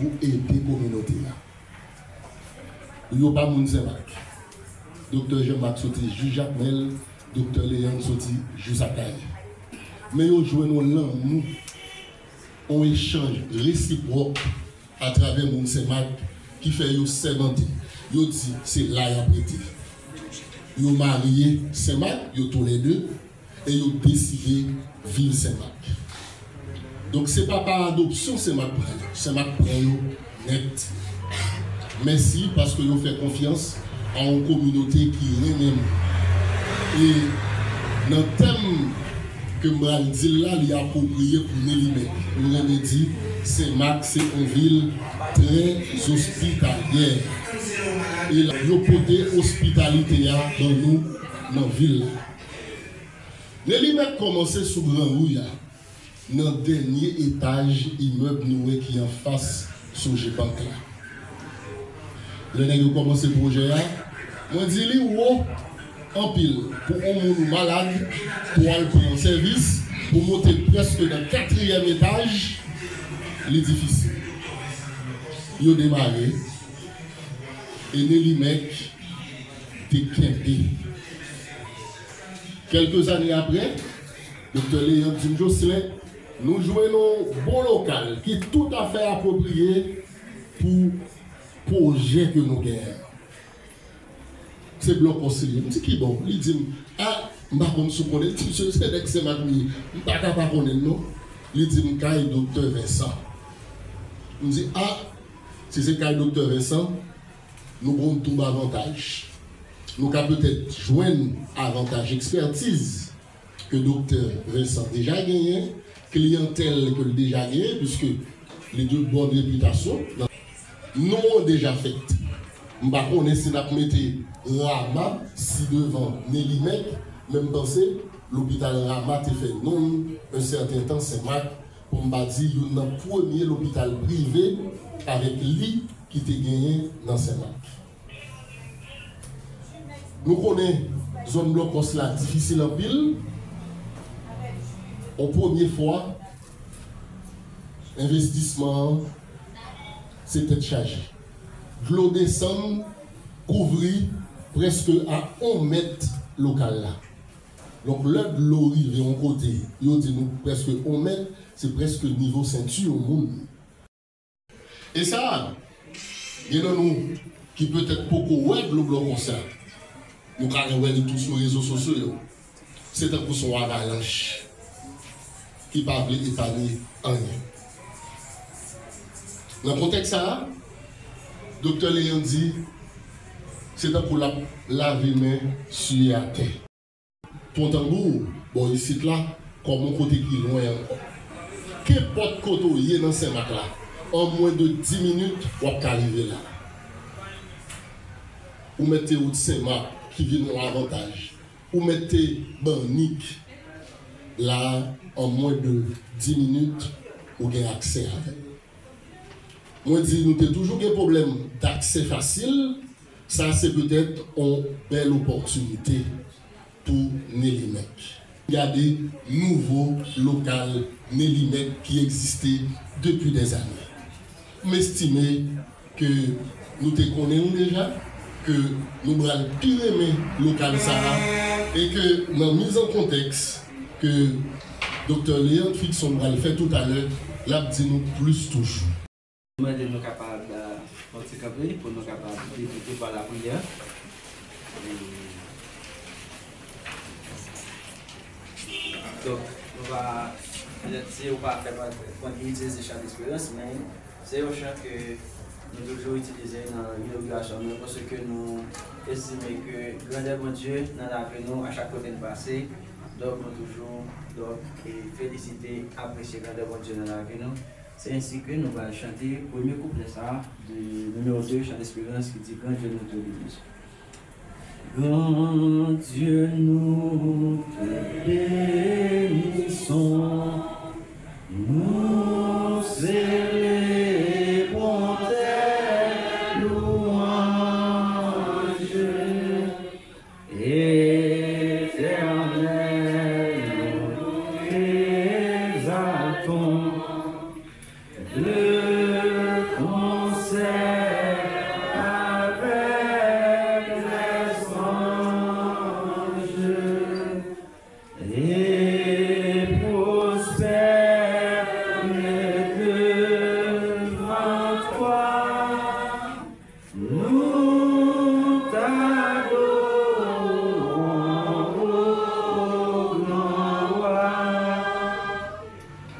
pour aider la communauté. Il n'y a pas de monde Saint-Marc. Docteur Jean-Marc Soti, juge Jacmel, docteur Léon Soti, juge Akaï. Mais ils jouent l'amour, on échange réciproque à travers le monde Saint-Marc qui fait qu'ils s'aimanter. Ils disent c'est là et après. Ils marié Saint-Marc, ils tous les deux, et ils ont décidé de vivre Saint-Marc. Donc ce n'est pas par adoption Saint-Marc prend net. Merci parce que vous faites confiance à une communauté qui est même. Et dans le thème que je dis là, il est approprié pour Nélimé. Nous avons dit Saint-Marc, c'est une ville très hospitalière. Et il y a hospitalité dans nous, dans la ville. Nélimé a commencé sous Grand Rouille, dans le dernier étage immeuble noué qui est en face sur G-Bank. Le nègre commencé le projet, moi dis lui en pile pour un monde malade, pour aller prendre service, pour monter presque dans le 4e étage, l'édifice. Il a démarré et Nelly Mec était quelques années après, Dr. Léon Josselin, nous jouons un bon local qui est tout à fait approprié pour projet que nous gagnons. C'est bloc conseiller. Je dis qui bon, il dit ah, je ne sais pas si vous connaissez, c'est ma famille, je ne sais pas connaître non. Il dit je docteur Vincent. Je dis ah, si c'est le docteur Vincent, nous avons tout avantage. Nous avons peut-être joindre avantage expertise que docteur Vincent déjà gagné, clientèle que déjà gagné, puisque les deux bonnes réputations. Nous avons déjà fait. Je ne sais pas si nous avons mis Rama si devant Nélimec, même penser, l'hôpital Rama a fait non un certain temps, c'est Marc, pour me dire qu'il y a un premier hôpital privé avec lit qui était gagné dans Saint-Marc. Nous connaissons la zone blocos là difficile en pile. En première fois, investissement, c'était chargé. L'eau descend, couvrir presque à 1 mètre local là. Donc l'heure de l'eau arrive en côté, il dit nous presque 1 mètre, c'est presque niveau ceinture au monde. Et ça, il y a nous qui peut-être beaucoup web le bloc comme ça. Nous avons tout sur les réseaux sociaux. C'est un coup son avalanche qui ne peut pas épargner rien. Dans le contexte ça, docteur Léon dit, c'est un pour laver les mains sur la terre. Pontambour, bon, ici là, comme mon côté qui est loin encore. Qu'importe côté où il est dans Saint-Marc là, en moins de 10 minutes, on peut arriver là. Ou mettez route Saint-Marc qui vient en avantage. Ou mettez Barnic là, en moins de 10 minutes, on a accès avec. Moi, je dis, nous avons toujours des problèmes d'accès facile. Ça, c'est peut-être une belle opportunité pour Nélimec. Il y a des nouveaux locaux Nélimec qui existaient depuis des années. M'estimer que nous te connaissons déjà, que nous allons plus aimer local ça et que dans la mise en contexte que Dr. Léon Fixon va le faire tout à l'heure, là, dit-nous plus toujours. Nous sommes capables de participer pour nous capables de débuter par la prière. Donc, on va faire utiliser le chant d'espérance, mais c'est un chant que nous toujours utilisé dans l'inauguration parce que nous estimons que grandeur de Dieu dans la vie nous à chaque côté de passé. Donc, nous toujours féliciter, apprécier grandeur de Dieu dans la vie nous. C'est ainsi que nous allons chanter le premier couplet ça, du numéro 2, chant d'espérance, qui dit Grand Dieu nous te bénisse. Grand Dieu nous te bénissons, nous célébrons tes louanges, éternel, nous exaltons. Le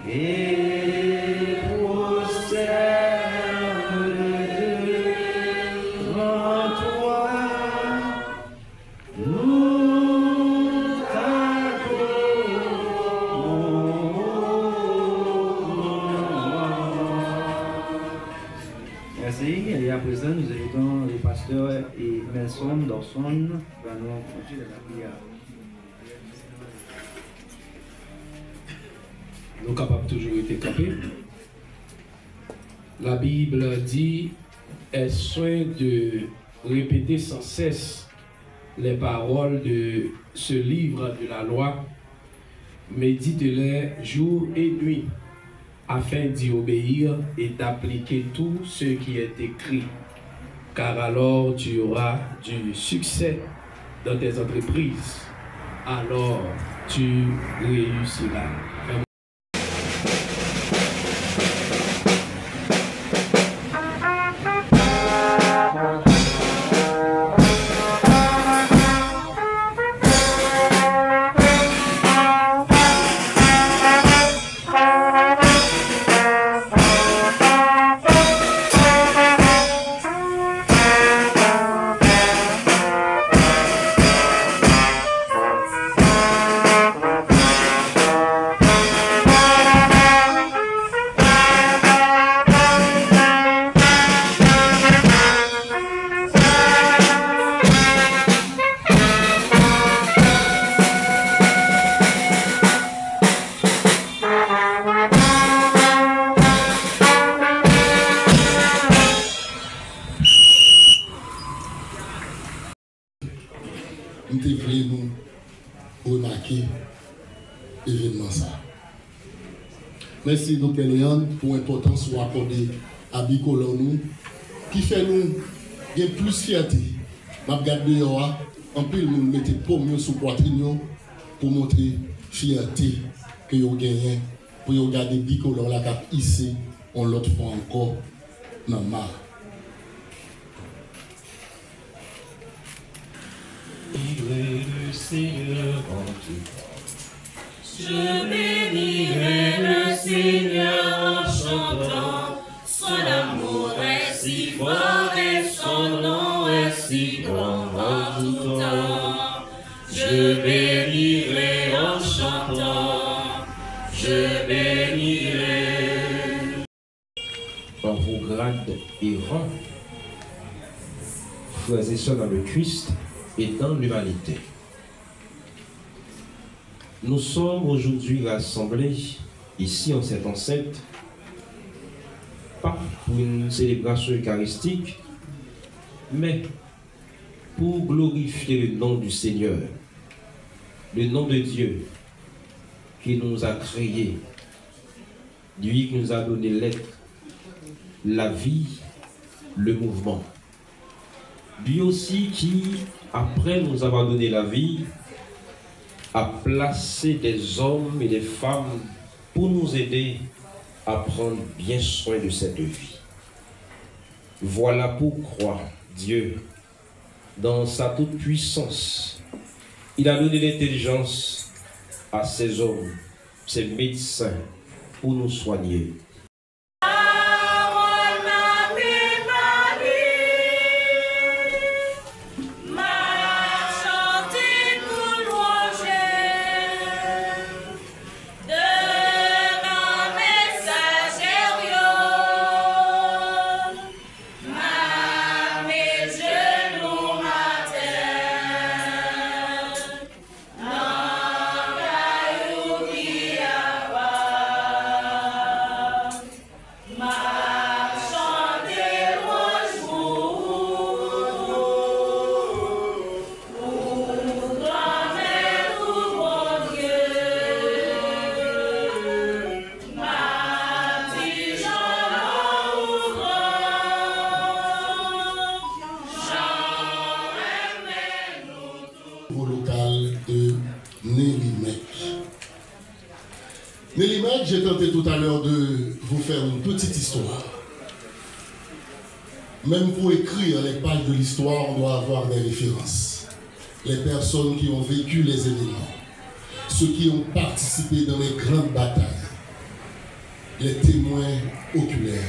et prosterne devant toi. Nous t'adorons. Merci. Et à présent, nous invitons le pasteur et Nelson Dorson va nous conduire la prière. Nous capables toujours été campés. La Bible dit, aie soin de répéter sans cesse les paroles de ce livre de la loi, médite-les jour et nuit, afin d'y obéir et d'appliquer tout ce qui est écrit, car alors tu auras du succès dans tes entreprises, alors tu réussiras. Nous devons nous remarquer l'événement ça. Merci Dr. Léon pour l'importance qu'on accorde à Bicolon qui fait nous gagner plus fierté. Je regarde dehors, en plus nous mettons pommier sous poitrine pour montrer fierté que vous gagnez pour regarder Bicolon la cap ici, on l'autre fois encore dans le mar. Le Seigneur en tout. Je bénirai le Seigneur en chantant, son amour est si fort et son nom est si grand en tout temps. Je bénirai en chantant, je bénirai. Par vos grades et rangs, frères et sœurs dans le Christ et dans l'humanité. Nous sommes aujourd'hui rassemblés ici en cette enceinte, pas pour une célébration eucharistique, mais pour glorifier le nom du Seigneur, le nom de Dieu qui nous a créés, lui qui nous a donné l'être, la vie, le mouvement. Lui aussi qui, après nous avoir donné la vie, a placé des hommes et des femmes pour nous aider à prendre bien soin de cette vie. Voilà pourquoi Dieu, dans sa toute-puissance, il a donné l'intelligence à ces hommes, ces médecins, pour nous soigner. J'ai tenté tout à l'heure de vous faire une petite histoire. Même pour écrire les pages de l'histoire, on doit avoir des références. Les personnes qui ont vécu les événements, ceux qui ont participé dans les grandes batailles, les témoins oculaires.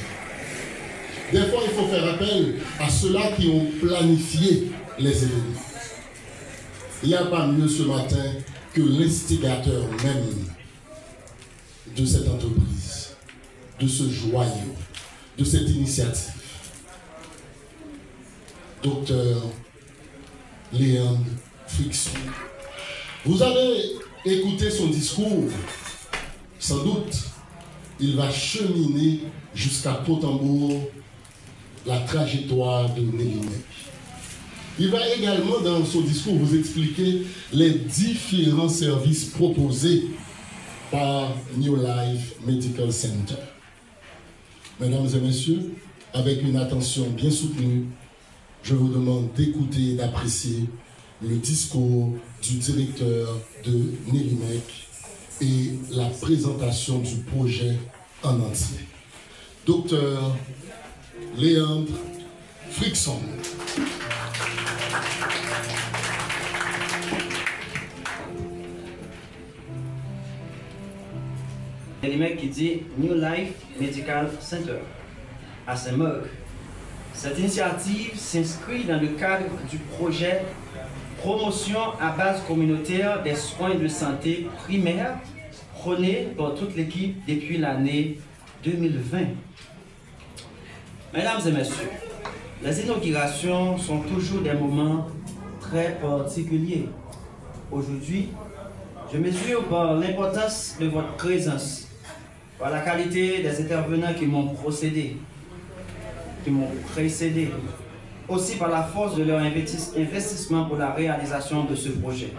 Des fois, il faut faire appel à ceux-là qui ont planifié les événements. Il n'y a pas mieux ce matin que l'instigateur même de cette entreprise, de ce joyau, de cette initiative. Docteur Léandre Frickson. Vous avez écouté son discours. Sans doute, il va cheminer jusqu'à Potambour la trajectoire de Nélimèque. Il va également, dans son discours, vous expliquer les différents services proposés par New Life Medical Center. Mesdames et messieurs, avec une attention bien soutenue, je vous demande d'écouter et d'apprécier le discours du directeur de Nélimèque et la présentation du projet en entier. Docteur Léandre Frickson. Nélimèque qui dit New Life Medical Center à Saint-Marc. Cette initiative s'inscrit dans le cadre du projet Promotion à base communautaire des soins de santé primaires prôné par toute l'équipe depuis l'année 2020. Mesdames et messieurs, les inaugurations sont toujours des moments très particuliers. Aujourd'hui, je mesure par l'importance de votre présence, par la qualité des intervenants qui m'ont précédé, aussi par la force de leur investissement pour la réalisation de ce projet.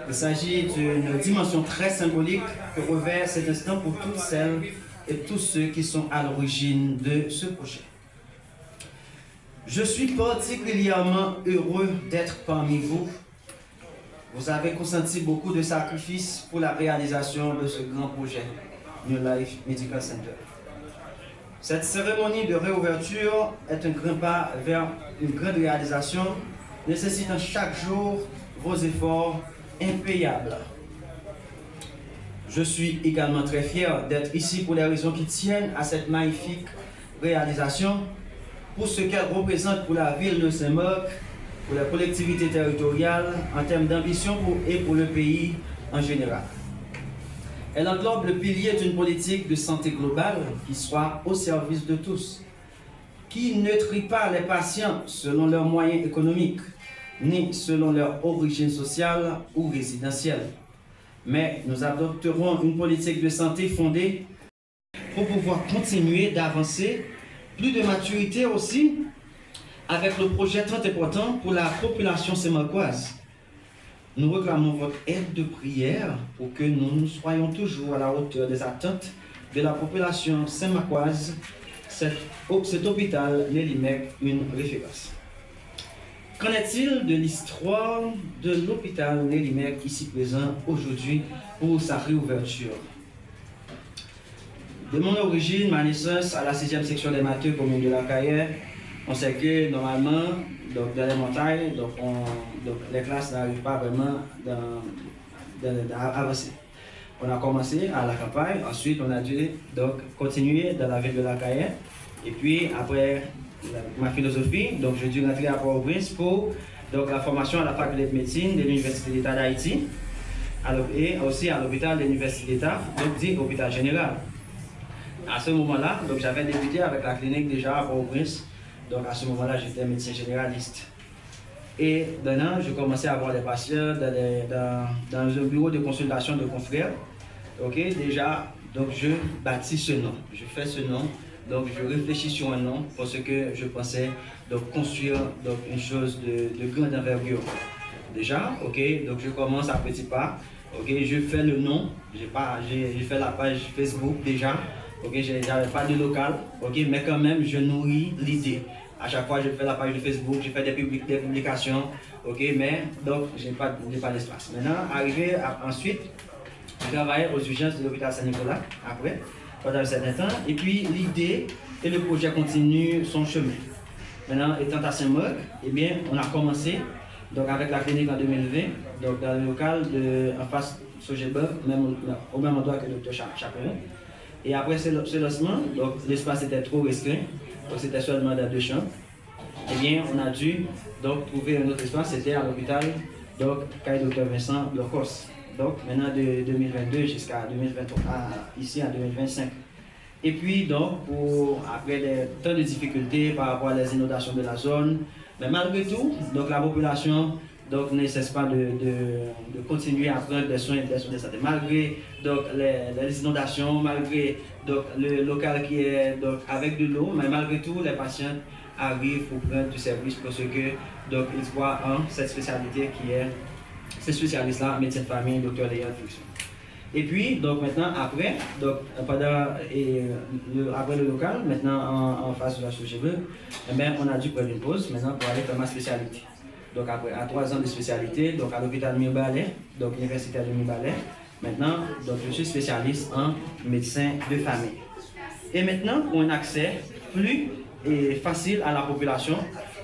Il s'agit d'une dimension très symbolique que revêt cet instant pour toutes celles et tous ceux qui sont à l'origine de ce projet. Je suis particulièrement heureux d'être parmi vous. Vous avez consenti beaucoup de sacrifices pour la réalisation de ce grand projet, New Life Medical Center. Cette cérémonie de réouverture est un grand pas vers une grande réalisation, nécessitant chaque jour vos efforts impayables. Je suis également très fier d'être ici pour les raisons qui tiennent à cette magnifique réalisation, pour ce qu'elle représente pour la ville de Saint-Marc, pour la collectivité territoriale, en termes d'ambition et pour le pays en général. Elle englobe le pilier d'une politique de santé globale qui soit au service de tous, qui ne trie pas les patients selon leurs moyens économiques, ni selon leur origine sociale ou résidentielle. Mais nous adopterons une politique de santé fondée pour pouvoir continuer d'avancer, plus de maturité aussi, avec le projet très important pour la population saint-marcoise. Nous réclamons votre aide de prière pour que nous soyons toujours à la hauteur des attentes de la population saint-marcoise. Cet hôpital Nélimèque, une référence. Qu'en est-il de l'histoire de l'hôpital Nélimèque ici présent aujourd'hui pour sa réouverture? De mon origine, ma naissance à la 6e section des Matheux, commune de la Caille, on sait que normalement, donc dans les montagnes, donc les classes n'arrivent pas vraiment à avancer. On a commencé à la campagne, ensuite on a dû donc continuer dans la ville de la Caille. Et puis après ma philosophie, donc j'ai dû rentrer à Port-au-Prince pour donc, la formation à la faculté de médecine de l'Université d'État d'Haïti et aussi à l'hôpital de l'Université d'État, donc dit hôpital général. À ce moment-là, donc j'avais débuté avec la clinique déjà à Port-au-Prince. Donc à ce moment-là, j'étais médecin généraliste. Et maintenant, je commençais à avoir des patients dans un bureau de consultation de confrères. Ok, déjà, donc je bâtis ce nom, je fais ce nom. Donc je réfléchis sur un nom parce que je pensais donc construire donc une chose de grande envergure. Déjà, ok, donc je commence à petits pas. Ok, je fais le nom. J'ai fait la page Facebook déjà. Ok, j'avais pas de local. Ok, mais quand même je nourris l'idée. À chaque fois je fais la page de Facebook, je fais des publications. Ok, mais donc j'ai pas d'espace. Maintenant, ensuite, je travaillais aux urgences de l'hôpital Saint-Nicolas après. Pendant un certain temps, et puis l'idée et le projet continuent son chemin. Maintenant, étant à Saint-Marc, eh bien, on a commencé donc avec la clinique en 2020, donc dans le local en face Sogeba, au même endroit que le Dr Chaperon. Et après ce lancement, donc l'espace était trop restreint, donc c'était seulement dans 2 chambres. Eh bien, on a dû donc trouver un autre espace, c'était à l'hôpital, donc Caille Dr Vincent Blocos. Donc maintenant de 2022 jusqu'à 2023, ici en 2025. Et puis donc, après tant de difficultés par rapport à les inondations de la zone, mais malgré tout, donc la population donc, ne cesse pas de continuer à prendre des soins de santé. Malgré donc, les inondations, malgré donc, le local qui est donc, avec de l'eau, mais malgré tout, les patients arrivent pour prendre du service parce que donc, ils voient cette spécialité qui est, ces spécialistes-là, médecine de famille, docteur Léon Fuxon. Et puis, donc maintenant, après, donc, après le local, maintenant en face de la chirurgie, eh bien, on a dû prendre une pause maintenant pour aller faire ma spécialité. Donc après, à 3 ans de spécialité, donc à l'hôpital Mirbalet, donc l'université de Mirbalet, maintenant, donc je suis spécialiste en médecin de famille. Et maintenant, pour un accès plus facile à la population,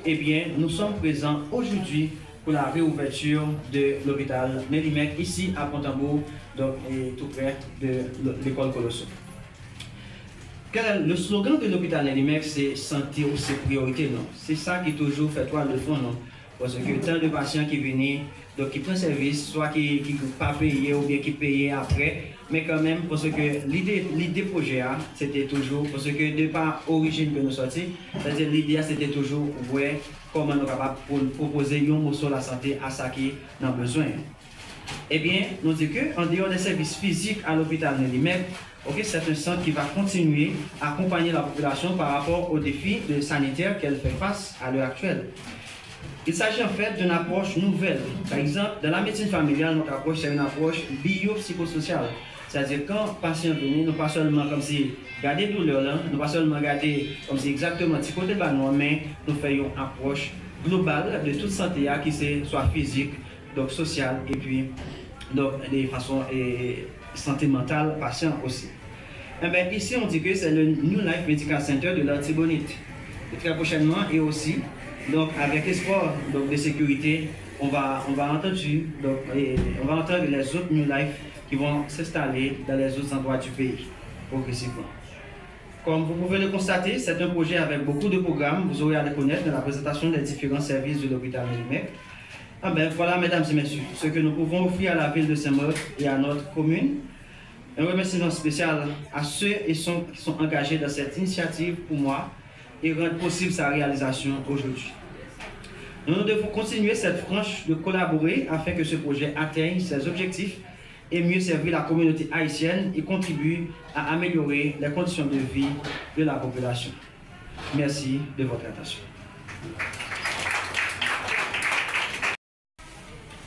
eh bien, nous sommes présents aujourd'hui pour la réouverture de l'hôpital Mélimec, ici à Pontambour, donc tout près de l'école Colosso. Le slogan de l'hôpital Mélimec, c'est santé ou c'est priorité, non? C'est ça qui toujours fait toile de fond, non? Parce que tant de patients qui viennent, donc qui prennent service, soit qui ne peuvent pas payer ou bien qui payent après, mais quand même, parce que l'idée projet, c'était toujours, parce que de par origine que nous sortis, c'est-à-dire l'idée c'était toujours voir comment nous sommes capables de proposer un mot sur la santé à ceux qui en ont besoin. Eh bien, nous disons qu'en dehors des services physiques à l'hôpital Mélimec, c'est un centre qui va continuer à accompagner la population par rapport aux défis sanitaires qu'elle fait face à l'heure actuelle. Il s'agit en fait d'une approche nouvelle. Par exemple, dans la médecine familiale, notre approche c'est une approche biopsychosociale. C'est-à-dire quand le patient vient, nous pas seulement comme si garder douleur là, nous pas seulement garder comme si exactement ce côté de nous, mais nous faisons une approche globale de toute santé qui soit physique, donc sociale et puis donc de façon santé mentale patient aussi. Et bien, ici on dit que c'est le New Life Medical Center de l'Artibonite. Et très prochainement et aussi donc avec espoir donc, de sécurité, on va entendre les autres New Life qui vont s'installer dans les autres endroits du pays progressivement. Comme vous pouvez le constater, c'est un projet avec beaucoup de programmes. Vous aurez à les connaître dans la présentation des différents services de l'hôpital Mélimec. Voilà, mesdames et messieurs, ce que nous pouvons offrir à la ville de Saint-Marc et à notre commune. Un remerciement spécial à ceux qui sont engagés dans cette initiative pour moi et rendre possible sa réalisation aujourd'hui. Nous devons continuer cette franche de collaborer afin que ce projet atteigne ses objectifs et mieux servir la communauté haïtienne et contribue à améliorer les conditions de vie de la population. Merci de votre attention.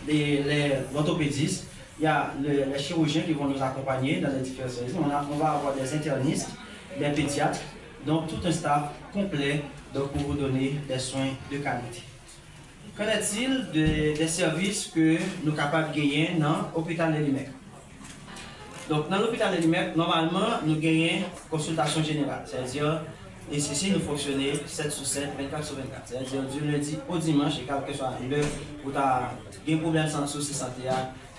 Les orthopédistes, il y a les chirurgiens qui vont nous accompagner dans les différents services. On va avoir des internistes, des pédiatres, donc tout un staff complet donc, pour vous donner des soins de qualité. Qu'en est-il des services que nous sommes capables de gagner dans l'hôpital Mélimec? Donc dans l'hôpital Mélimec, normalement, nous gagnons consultation générale, c'est-à-dire ici nous fonctionnons 7 sur 7, 24 sur 24, c'est-à-dire du lundi au dimanche, et quel que soit l'heure où tu as un problème sans souci santé,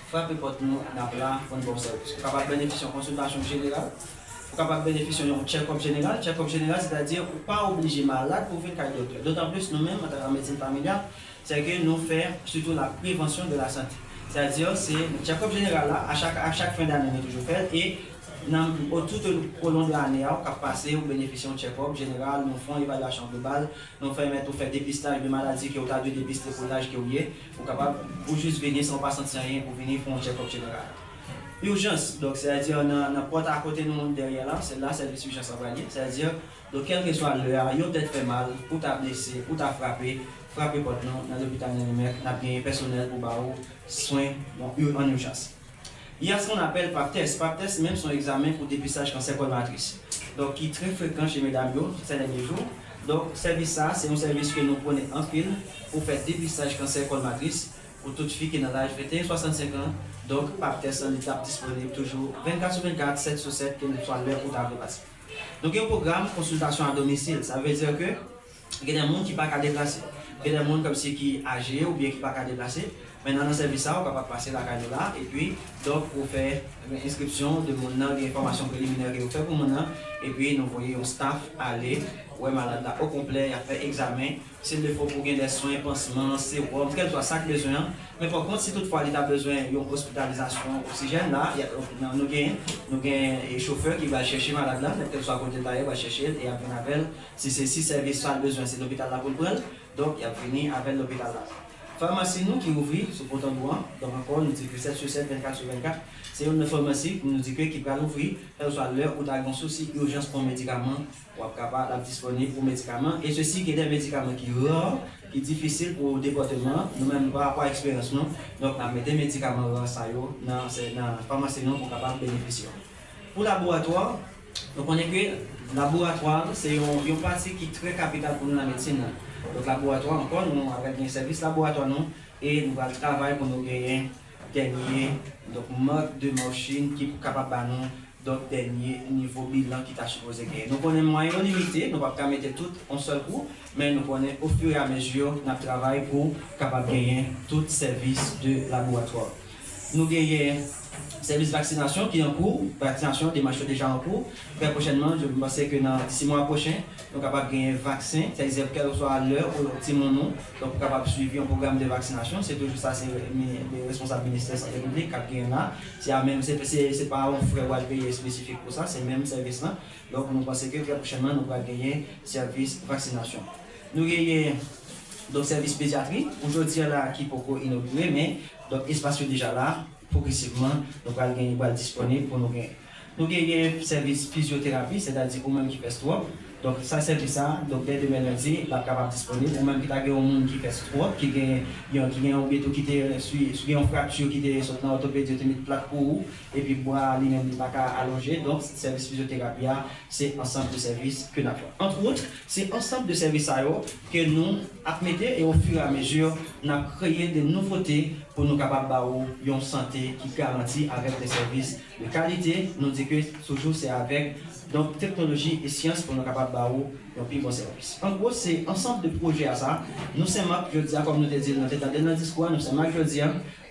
frappez porte nous dans la pour un bon service. Vous êtes capable de bénéficier d'une consultation générale. Vous êtes capable de bénéficier d'un check-up général. Check-up général, c'est-à-dire que vous n'êtes pas obligé malade pour venir à docteur. D'autant plus, nous-mêmes, en tant que médecine familiale, c'est que nous faisons surtout la prévention de la santé. C'est-à-dire, c'est le check-up général, là, à chaque fin d'année, nous toujours fait. Et tout au long de l'année, on peut passer ou bénéficier d'un check-up général, nous faisons une évaluation globale, nous faisons dépistage de maladies qui ont été dépistées pour l'âge qui est. Vous êtes capable de juste venir sans pas sentir rien pour venir faire un check-up général. Urgence, donc c'est-à-dire dans porte à côté de nous derrière là, c'est là service urgence à venir, c'est-à-dire donc quel que soit l'heure, il peut-être fait mal, ou t'as blessé, ou t'as frappé porte nous dans l'hôpital Mélimec, on a bien personnel pour avoir soins en urgence. Il y a ce qu'on appelle PAP-test. PAP-test, même son examen pour dépistage cancer col matrice. Donc, qui est très fréquent chez mesdames ces derniers jours. Donc, service ça, c'est un service que nous prenons en pile pour faire dépistage cancer col matrice pour toutes filles qui sont dans l'âge de 65 ans. Donc, PAP-test en étape disponible toujours 24 sur 24, 7 sur 7, quelle que soit l'heure pour table passer. Donc, il y a un programme consultation à domicile. Ça veut dire que il y a des gens qui ne peuvent pas déplacer. Il y a des gens comme ceux qui sont âgés ou bien qui ne peuvent pas déplacer. Maintenant, dans le service, on est capable de passer la caille là, et puis, donc, pour faire l'inscription de mon nom, des informations préliminaires que vous faites pour mon nom, et puis, nous voyons un staff aller, ouais, malade là, au complet, il a fait examen, s'il le faut pour gagner des soins, pansements, sérum, quel soit ça besoin. Mais par contre, si toutefois il a besoin d'une hospitalisation, oxygène, là, nous avons un chauffeur qui va chercher malade là, quel soit à côté de là, il va chercher, et après, on appelle, si c'est si service a besoin, c'est l'hôpital là pour le prendre, donc il a venu avec l'hôpital là. Pharmacie nous qui ouvre sur Pont-en-Bois, donc encore nous dit que 7 sur 7, 24 sur 24, c'est une pharmacie qui nous dit que qui va l'ouvrir, quelle soit l'heure où tu as un souci d'urgence pour médicaments, ou capable d'être disponible pour médicaments, et ceci qui est des médicaments qui rares, qui sont difficiles pour le département, nous-mêmes par rapport à l'expérience, donc on met des médicaments dans la pharmacie nous pour capable bénéficier. Pour le laboratoire, donc on est que le laboratoire, c'est une partie qui est très capitale pour nous dans la médecine. Donc, laboratoire, encore, nous avons un service laboratoire, et nous allons travailler pour nous gagner dernier mode de machine qui est capable de nous dernier niveau bilan qui est supposé gagner. Nous connaissons moyen limité, nous ne pouvons pas mettre tout en seul coup, mais nous connaissons au fur et à mesure notre travail pour capable gagner tout service de laboratoire. Nous gagnons service vaccination qui est en cours, vaccination des marchés déjà en cours. Très prochainement, je pense que dans 6 mois prochains, nous sommes capables de gagner un vaccin, c'est-à-dire quelle soit à l'heure ou au petit moment, donc nous sommes capables de suivre un programme de vaccination. C'est toujours ça, c'est les responsables du ministère de la Santé publique qui gagnent là. C'est pas un frais ou un pays spécifique pour ça, c'est le même service là. Donc nous pensons que très prochainement, nous allons gagner service vaccination. Nous gagnons donc service pédiatrie, aujourd'hui là qui peut inaugurer, mais donc espace déjà là. Progressivement, nous allons gagner disponible pour nous gagner. Nous gagnons service physiothérapie, c'est-à-dire pour même qui fait sport. Donc, ça service ça, donc dès demain lundi, il est capable disponible. Ou même qui a un monde qui fait sport, qui a un béton qui a une fracture qui est dans l'orthopédie, qui a une plaque pour et puis boire lui-même, il n'est pas allongé. Donc, service physiothérapie, c'est ensemble de services que nous avons. Entre autres, c'est ensemble de services que nous avons mis et au fur et à mesure, nous avons créé des nouveautés pour nous capables d'avoir une santé qui garantit avec des services de qualité. Nous disons que toujours c'est avec donc, technologie et science pour nous capables d'avoir un plus bon service. En gros, c'est ensemble de projets à ça. Nous sommes, je dis, comme nous te disons dans le discours, nous sommes, je dis,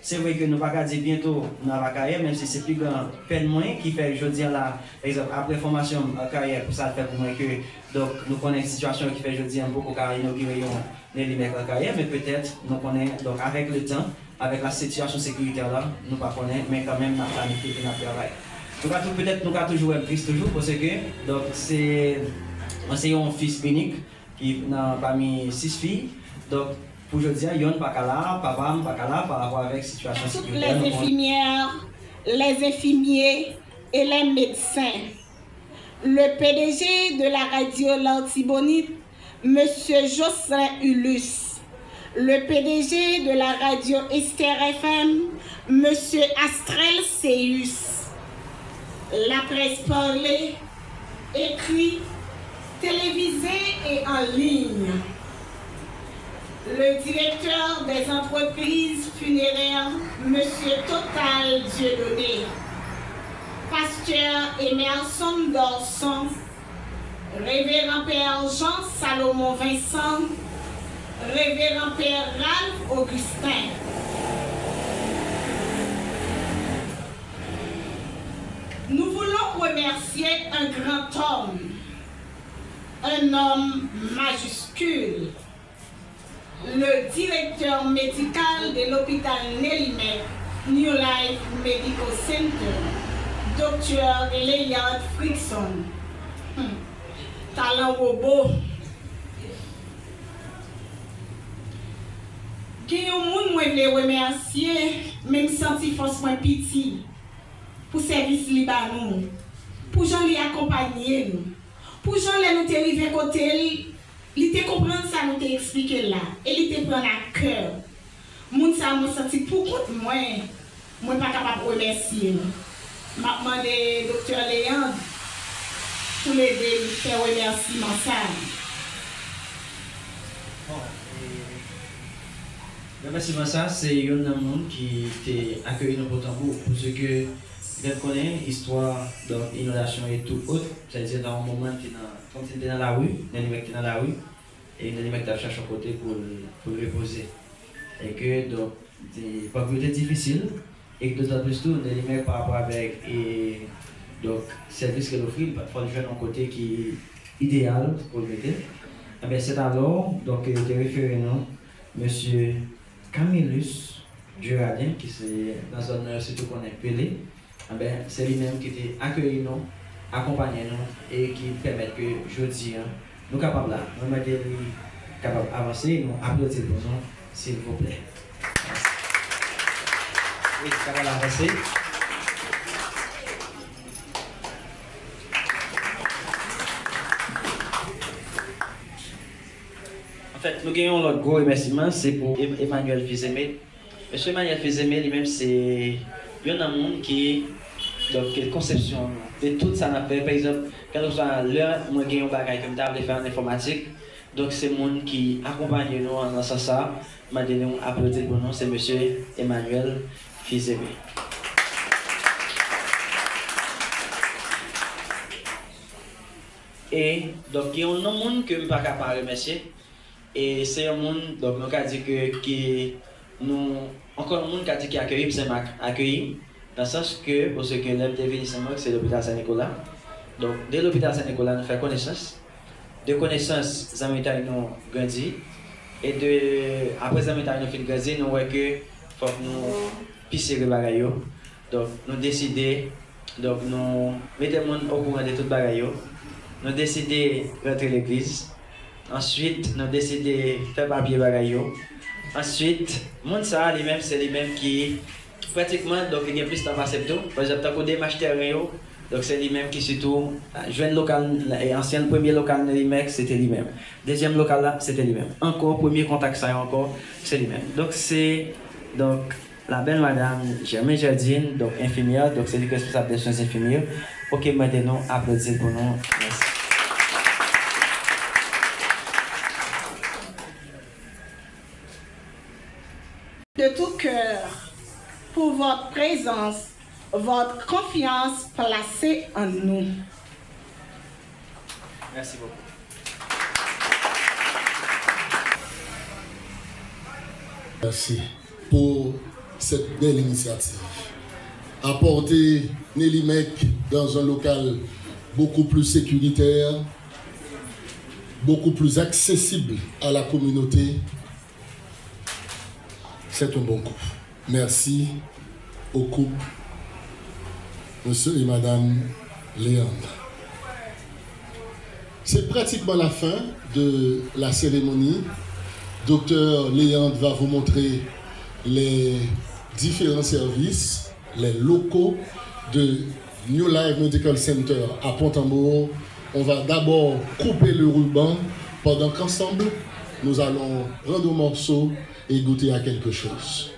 c'est vrai que nous ne pouvons pas dire bientôt dans la carrière, même si c'est plus grand, peine moins qui fait, je dis, là, par exemple, après formation en carrière, pour ça fait pour moi que donc, nous connaissons une situation qui fait, je dis, beaucoup carrière, inaugurer en carrière, mais peut-être, nous connaissons, donc avec le temps, avec la situation sécuritaire là, nous ne connaissons pas, mais quand même, nous planifié et nous travaillons. Peut-être nous avons toujours un triste toujours parce que donc c'est un fils unique qui parmi 6 filles. Donc pour aujourd'hui, il y a un papa pas là par rapport avec la situation sécuritaire. Les infirmières, les infirmiers et les médecins. Le PDG de la radio L'Artibonite, M. Jocelyn Ulysse. Le PDG de la radio Esther FM, M. Astrel Seus. La presse parlée, écrit, télévisée et en ligne. Le directeur des entreprises funéraires, M. Total Dieudonné. Pasteur Emerson Dorson. Révérend Père Jean Salomon Vincent. Révérend Père Ralph Augustin. Nous voulons remercier un grand homme, un homme majuscule, le directeur médical de l'hôpital Nellimet, New Life Medical Center, Dr. Leonard Frickson. Talent robot. Qui au monde moi voulais remercier, même senti force moins pitié. Pour service Libanon, pour gens les accompagner nous, pour gens les nous arriver côté, ils te comprendre ça nous te expliquer là, et ils te prendre à cœur. Moun ça m'a senti pour compte moi pas capable de remercier. M'a demandé docteur Léandre pour l'aider faire remerciement ça. Remerciement ça, c'est un monde qui t'a accueilli dans votre tambour pour ce que je connais l'histoire d'inondation et tout autre, c'est-à-dire dans un moment quand tu étais dans la rue, tu dans la rue, et tu cherché un côté pour le reposer. Et que donc, des propriétés difficiles et que d'autant plus tout, on est par rapport avec et donc service qu'elle offre, il faut le faire d'un côté qui est idéal pour le mettre. C'est alors donc il était référé non, Monsieur Camillus Duradin qui c'est dans zone surtout qu'on est Pelé. C'est lui-même qui était accueilli nous, accompagné nous et qui permet que jeudi nous capables là, nous mettons capables d'avancer, nous applaudir pour nous, s'il vous plaît. Oui, capable d'avancer. En fait, nous gagnons notre gros remerciement, c'est pour Emmanuel Fizemé. Monsieur Emmanuel Fizemé, lui-même, c'est un monde qui donc conception de tout ça n'a fait. Par exemple, quand nous sommes l'heure, moi j'ai un bagage comme table faire en informatique. Donc c'est monde qui accompagne nous dans ça. M'a donné un applaudissement pour nous, c'est Monsieur Emmanuel Fizemé. Et donc il y a un monde que je ne peux pas remercier. Et c'est un monde donc nous a dit que nous encore un monde qui a dit qu'il accueille, c'est accueilli. Dans le sens que, pour ce que l'œuvre de Saint-Marc, c'est l'hôpital Saint-Nicolas. Donc, dès l'hôpital Saint-Nicolas, nous faisons connaissance. De connaissance, nous avons grandi. Et après nous avons fait grandir, nous voyons que faut que nous pisser les bagailles. Donc, nous décidons, donc nous mettons le monde au courant de tout les bagailles. Nous décidons de rentrer à l'église. Ensuite, nous décidons de faire papier les bagailles. Ensuite, le monde ça, lui-même, c'est lui-même qui pratiquement, donc il y a plus de temps passé tout. Par exemple, tant qu'on démarche terrain, donc c'est lui-même qui surtout, jeune local, ancien premier local de l'IMEC, c'était lui-même. Deuxième local là, c'était lui-même. Encore, premier contact ça encore, c'est lui-même. Donc c'est donc la belle madame Germaine Jardine, donc infirmière, donc c'est lui qui est responsable des soins infirmières. Ok, maintenant, applaudissez pour nous. Merci. De tout cœur, pour votre présence, votre confiance placée en nous. Merci beaucoup. Merci pour cette belle initiative. Apporter Nelly Mec dans un local beaucoup plus sécuritaire, beaucoup plus accessible à la communauté, c'est un bon coup. Merci au couple, monsieur et madame Léandre. C'est pratiquement la fin de la cérémonie. Docteur Léandre va vous montrer les différents services, les locaux de New Life Medical Center à Pont-Amour. On va d'abord couper le ruban pendant qu'ensemble, nous allons prendre un morceau et goûter à quelque chose.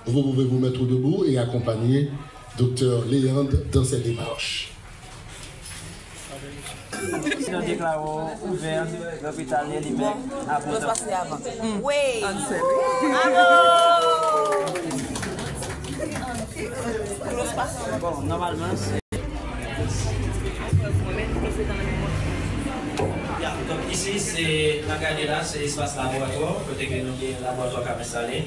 Vous pouvez vous mettre debout et accompagner Dr Léandre dans cette démarche. Nous déclarons ouvert l'hôpital Nélimec à Pont-Amour. Oui. Bon, normalement, c'est... Donc ici, c'est la galerie là, c'est l'espace laboratoire, côté que nous avons un laboratoire qui a installé.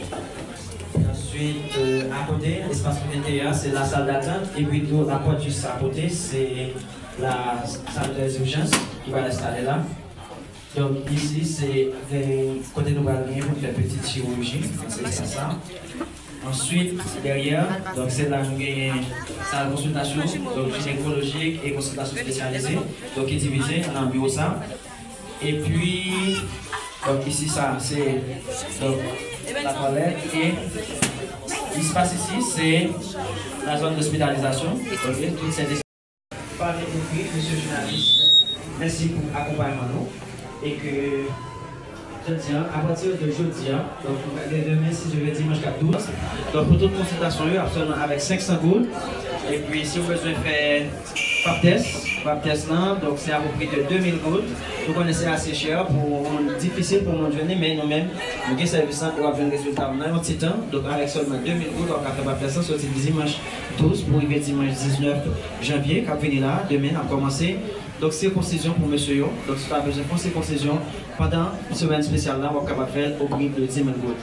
Ensuite, à côté, l'espace PTA, c'est la salle d'attente. Et puis, la porte juste à côté, c'est la salle des urgences qui va l'installer là. Donc ici, c'est côté de nous pour faire petite chirurgie, c'est ça. Ensuite, derrière, donc c'est la salle de consultation, donc gynécologique et consultation spécialisée, donc qui est divisée en bureau ça. Et puis, donc ici, ça, c'est la toilette. Et ce qui se passe ici, c'est la zone d'hospitalisation. Ok, toutes ces par écrit, monsieur le journaliste, merci pour l'accompagnement nous. Et que à partir de jeudi, donc demain, si je veux dimanche 12, donc pour toute consultation, absolument avec 500 gouttes. Et puis si vous avez besoin de faire pap test là, donc c'est à peu près de 2000 gouttes. Vous connaissez assez cher, difficile pour mon journée, mais nous-mêmes, nous avons service pour avoir un résultat dans un petit temps. Donc avec seulement 2000 gouttes, on va faire pap test, sorti dimanche 12 pour arriver dimanche 19 janvier, quand venir là, demain, on a commencé. Donc circoncision pour monsieur Yo. Donc si vous avez besoin de circoncision, pendant une semaine spéciale là, on va faire au prix de 10 000 gouttes.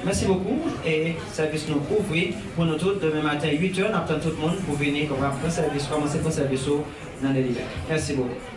Merci beaucoup. Et service nous ouvre pour nous tous demain matin 8h. Nous attendons tout le monde pour venir commencer le service dans les livres. Merci beaucoup.